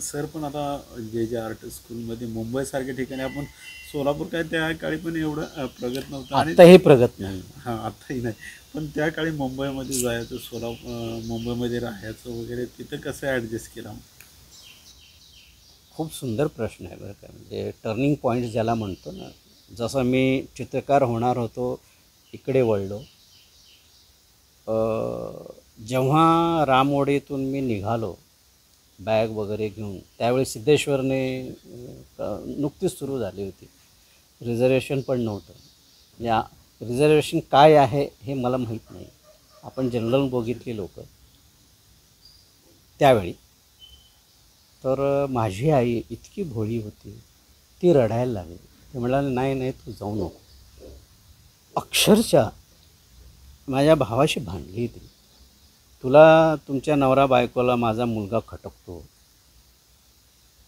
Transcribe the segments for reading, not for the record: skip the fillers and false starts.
Sir पण आता जे जे आर्ट स्कूलमध्ये मुंबईसारख्या ठिकाणी आपण सोलापूर काय त्या काळी पण एवढं प्रगत नव्हतं आणि आत्ताही प्रगत नाही. हां आत्ताही नाही. पण त्या काळी मुंबईमध्ये जायचं मुंबईमध्ये राहायचं वगैरे तिथं कसं ॲडजस्ट केलं? खूप सुंदर प्रश्न आहे बरं का. म्हणजे टर्निंग पॉईंट ज्याला म्हणतो ना, जसं मी चित्रकार होणार होतो इकडे वळलो. जेव्हा रामवाडीतून मी निघालो बॅग वगैरे घेऊन, त्यावेळी सिद्धेश्वरने नुकतीच सुरू झाली होती. रिझर्वेशन पण नव्हतं. या रिझर्वेशन काय आहे हे मला माहीत नाही. आपण जनरल बोगीतली लोक त्यावेळी. तर माझी आई इतकी भोळी होती, ती रडायला लागली. ते म्हणाले, नाही नाही तू जाऊ नको. अक्षरशः माझ्या भावाशी भांडली ती. तुला तुमच्या नवरा बायकोला माझा मुलगा खटकतो,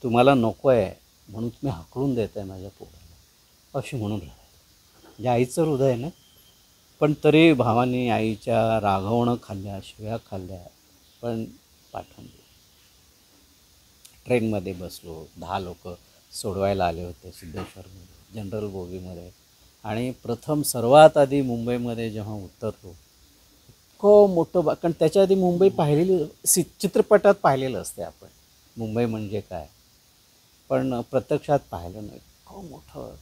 तुम्हाला नको आहे म्हणून तुम्ही हाकलून देत आहे माझ्या पोराला, अशी म्हणून राहिली. म्हणजे आईचं हृदय ना. पण तरी भावाने आईच्या रागवणं खाल्ल्या, शिव्या खाल्ल्या, पण पाठवून दिलं. ट्रेनमध्ये बसलो. 10 लोक सोडवायला आले होते सिद्धेश्वरमध्ये जनरल बोगीमध्ये. आणि प्रथम सर्वात आधी मुंबईमध्ये जेव्हा उतरलो, इतकं मोठं कारण त्याच्या आधी मुंबई पाहिलेली चित्रपटात पाहिलेलं असते आपण, मुंबई म्हणजे काय, पण प्रत्यक्षात पाहिलं नाही. इतकं मोठं.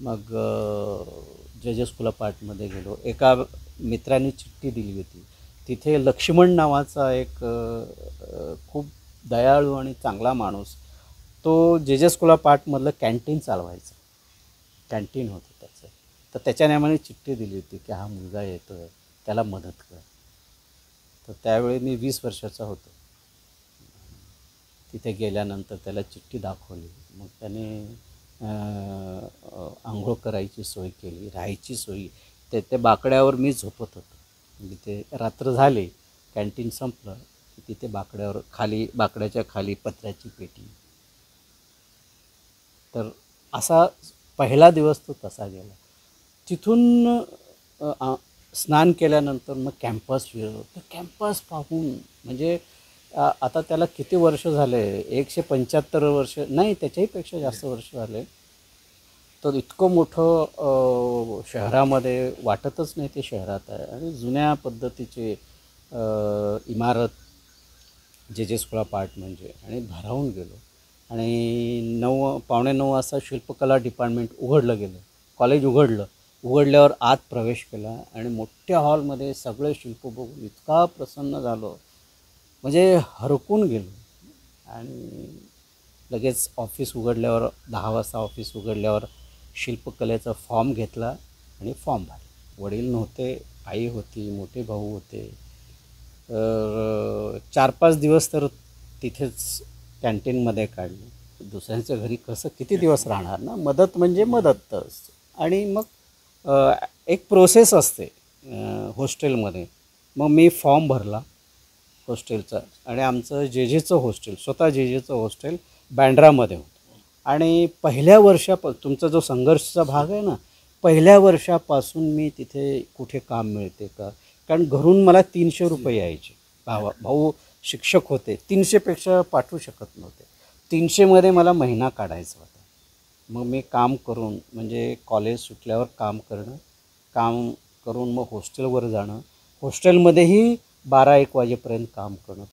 मग जे जे स्कूल पार्टमध्ये गेलो. एका मित्राने चिठ्ठी दिली होती. तिथे लक्ष्मण नावाचा एक खूप दयाळू आणि चांगला माणूस, तो जे जे स्कूल पार्टमधलं कॅन्टीन चालवायचा. कॅन्टीन होतं त्याचं. तर त्याच्याने आम्हाला चिठ्ठी दिली होती की हा मुलगा येतो आहे, त्याला मदत कर. तर त्यावेळी मी 20 वर्षाचा होतो. तिथे गेल्यानंतर त्याला चिठ्ठी दाखवली. मग त्याने आंघोळ करायची सोय केली, राहायची सोयी. ते बाकड्यावर मी झोपत होतो. म्हणजे ते रात्र झाली, कॅन्टीन संपलं की तिथे बाकड्यावर खाली, बाकड्याच्या खाली पत्र्याची पेटी. तर असा पहिला दिवस तो तसा गेला. तिथून स्नान केल्यानंतर मग कॅम्पस फिरलो. तर कॅम्पस पाहून म्हणजे आता त्याला किती वर्ष झाले, 175 वर्ष नाही, त्याच्याहीपेक्षा जास्त वर्ष झाले. तर इतकं मोठं शहरामध्ये वाटतच नाही ते शहरात आहे. आणि जुन्या पद्धतीचे इमारत जे जे स्कूल पार्ट म्हणजे. आणि भारावून गेलो. आणि 9:45 वाजता शिल्पकला डिपार्टमेंट उघडलं गेलं. कॉलेज उघडल्यावर आत प्रवेश केला आणि मोठ्या हॉलमध्ये सगळे शिल्प बघून इतका प्रसन्न झालो, म्हणजे हरकून गेलो. आणि लगेच ऑफिस उघडल्यावर 10 वाजता ऑफिस उघडल्यावर शिल्पकलेचा फॉर्म घेतला आणि फॉर्म भरला. वडील नव्हते, आई होती, मोठे भाऊ होते. तर 4-5 दिवस तर तिथेच कॅन्टीनमध्ये काढले. दुसऱ्यांच्या घरी कसं किती दिवस राहणार ना. मदत म्हणजे मदतच. आणि मग एक प्रोसेस असते हॉस्टेलमध्ये. मग मी फॉर्म भरला हॉस्टेलचा. आणि आमचं जे जेचं हॉस्टेल, स्वतः जे जेचं हॉस्टेल बँड्रामध्ये होतं. आणि पहिल्या तुमचा जो संघर्षाचा भाग आहे ना, पहिल्या वर्षापासून मी तिथे कुठे काम मिळते का, कारण घरून मला 300 रुपये यायचे. भाऊ शिक्षक होते, 300पेक्षा पाठवू शकत नव्हते. 300मध्ये मला महिना काढायचा होता. मग मी काम करून, म्हणजे कॉलेज सुटल्यावर काम करणं, काम करून मग हॉस्टेलवर जाणं, हॉस्टेलमध्येही 12-1 वाजेपर्यंत काम करणं.